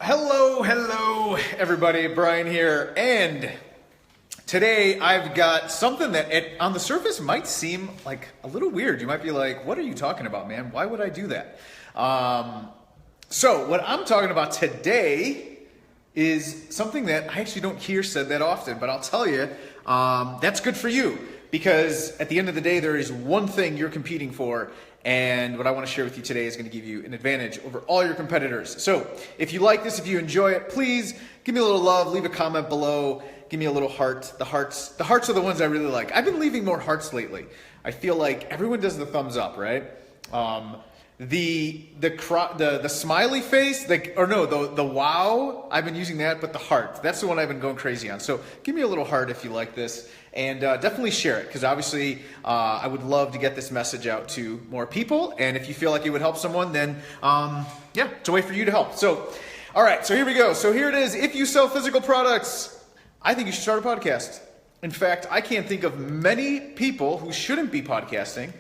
Hello, everybody. Brian here, and today I've got something that on the surface might seem like a little weird. You might be like, what are you talking about, man? Why would I do that? So what I'm talking about today is something that I actually don't hear said that often, but I'll tell you, that's good for you, because at the end of the day, there is one thing you're competing for, and what I want to share with you today is going to give you an advantage over all your competitors. So if you like this, if you enjoy it, please give me a little love, leave a comment below, give me a little heart. The hearts are the ones I really like. I've been leaving more hearts lately. I feel like everyone does the thumbs up, right? The smiley face, the wow, I've been using that, but the heart, that's the one I've been going crazy on. So give me a little heart if you like this, and definitely share it, because obviously I would love to get this message out to more people, and if you feel like it would help someone, then it's a way for you to help. So, all right, so here we go. So here it is. If you sell physical products, I think you should start a podcast. In fact, I can't think of many people who shouldn't be podcasting,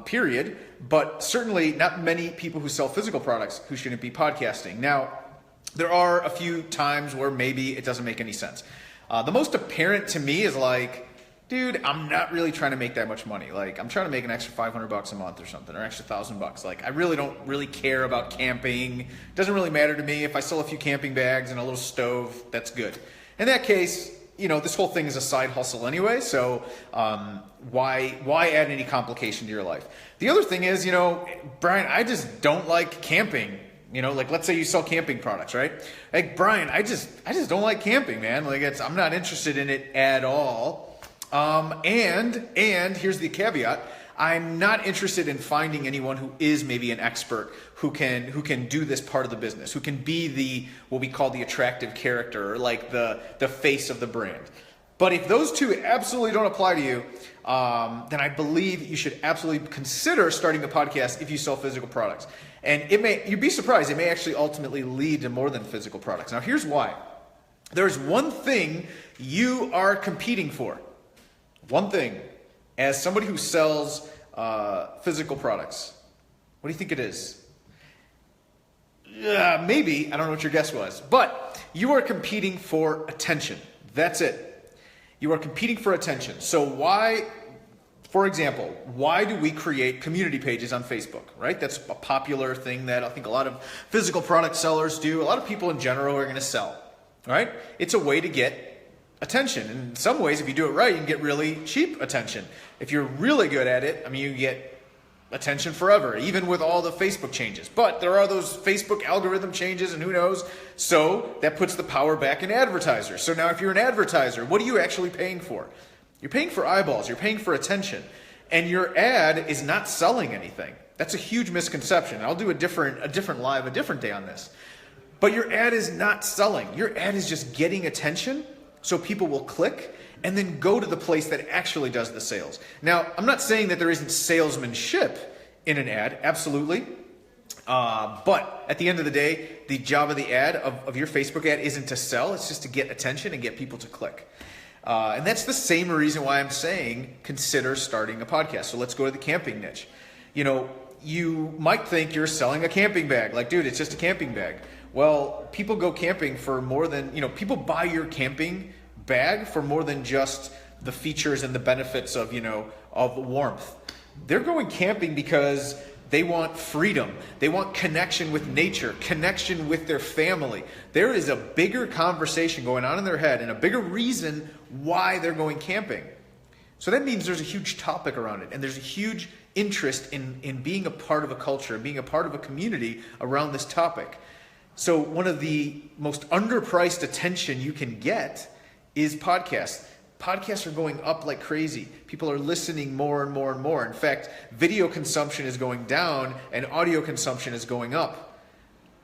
period, but certainly not many people who sell physical products who shouldn't be podcasting. Now, there are a few times where maybe it doesn't make any sense. The most apparent to me is like, dude, I'm not really trying to make that much money. Like, I'm trying to make an extra $500 a month or something, or extra $1,000. Like, I really don't really care about camping. It doesn't really matter to me. If I sell a few camping bags and a little stove, that's good. In that case, this whole thing is a side hustle anyway, so why add any complication to your life? The other thing is, Brian, I just don't like camping. Like, let's say you sell camping products, right? Like, Brian, I just don't like camping, man. Like, I'm not interested in it at all. And here's the caveat. I'm not interested in finding anyone who is maybe an expert who can do this part of the business, who can be what we call the attractive character, or like the face of the brand. But if those two absolutely don't apply to you, then I believe you should absolutely consider starting a podcast if you sell physical products. And you'd be surprised, it may actually ultimately lead to more than physical products. Now, here's why. There's one thing you are competing for. One thing. As somebody who sells physical products, what do you think it is? Maybe, I don't know what your guess was, but you are competing for attention. That's it. You are competing for attention. So why, for example, why do we create community pages on Facebook, right? That's a popular thing that I think a lot of physical product sellers do. A lot of people in general are going to sell, right? It's a way to get attention. In some ways, if you do it right, you can get really cheap attention. If you're really good at it, you get attention forever, even with all the Facebook changes. But there are those Facebook algorithm changes, and who knows? So that puts the power back in advertisers. So now if you're an advertiser, what are you actually paying for? You're paying for eyeballs. You're paying for attention. And your ad is not selling anything. That's a huge misconception. I'll do a different live, a different day on this. But your ad is not selling. Your ad is just getting attention, so people will click and then go to the place that actually does the sales. Now, I'm not saying that there isn't salesmanship in an ad, absolutely. But at the end of the day, the job of the ad, of your Facebook ad, isn't to sell. It's just to get attention and get people to click. And that's the same reason why I'm saying consider starting a podcast. So let's go to the camping niche. You might think you're selling a camping bag. Like, dude, it's just a camping bag. Well, people go camping for more than, people buy your camping bag for more than just the features and the benefits of warmth. They're going camping because they want freedom. They want connection with nature, connection with their family. There is a bigger conversation going on in their head and a bigger reason why they're going camping. So that means there's a huge topic around it, and there's a huge interest in being a part of a culture, being a part of a community around this topic. So one of the most underpriced attention you can get is podcasts. Podcasts are going up like crazy. People are listening more and more and more. In fact, video consumption is going down and audio consumption is going up.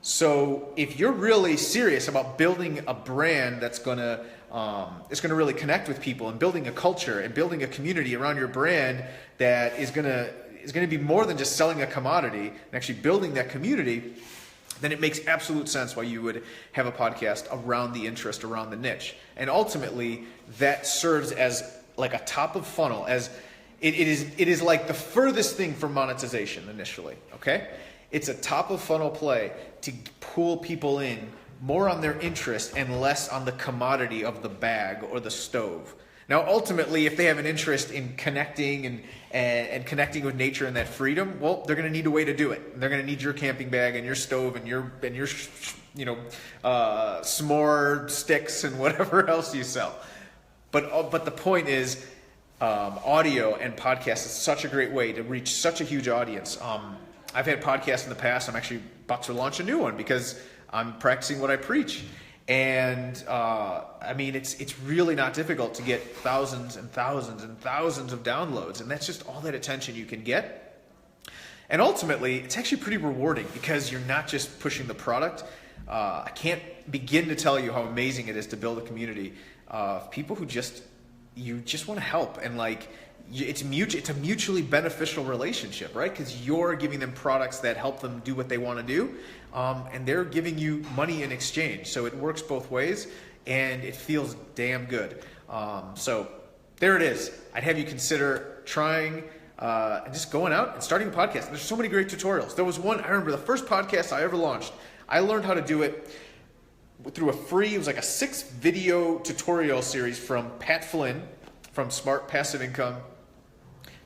So if you're really serious about building a brand that's going to really connect with people, and building a culture and building a community around your brand that is going to be more than just selling a commodity and actually building that community, then it makes absolute sense why you would have a podcast around the interest, around the niche. And ultimately, that serves as like a top of funnel, as it is like the furthest thing from monetization initially, okay? It's a top of funnel play to pull people in more on their interest and less on the commodity of the bag or the stove. Now, ultimately, if they have an interest in connecting and connecting with nature and that freedom, well, they're going to need a way to do it. They're going to need your camping bag and your stove and your s'more sticks and whatever else you sell. But the point is, audio and podcast is such a great way to reach such a huge audience. I've had podcasts in the past. I'm actually about to launch a new one because I'm practicing what I preach. And I mean, it's really not difficult to get thousands and thousands and thousands of downloads. And that's just all that attention you can get. And ultimately, it's actually pretty rewarding because you're not just pushing the product. I can't begin to tell you how amazing it is to build a community of people who you just want to help. And like, it's a mutually beneficial relationship, right? Because you're giving them products that help them do what they want to do, and they're giving you money in exchange. So it works both ways, and it feels damn good. So there it is. I'd have you consider trying and just going out and starting a podcast. There's so many great tutorials. There was one, I remember the first podcast I ever launched, I learned how to do it through it was like a 6-video tutorial series from Pat Flynn from Smart Passive Income.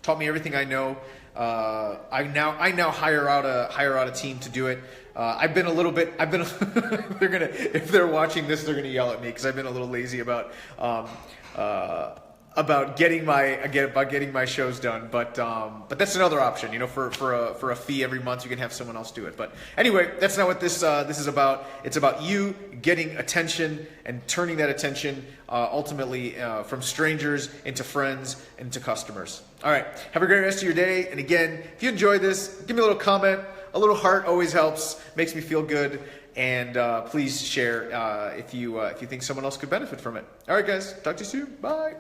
Taught me everything I know. I now hire out a team to do it. If they're watching this, they're gonna yell at me because I've been a little lazy about getting my shows done. But that's another option. You know, for a fee every month, you can have someone else do it. But anyway, that's not what this is about. It's about you getting attention and turning that attention ultimately from strangers into friends into customers. All right, have a great rest of your day. And again, if you enjoyed this, give me a little comment. A little heart always helps, makes me feel good. And please share if you think someone else could benefit from it. All right, guys, talk to you soon. Bye.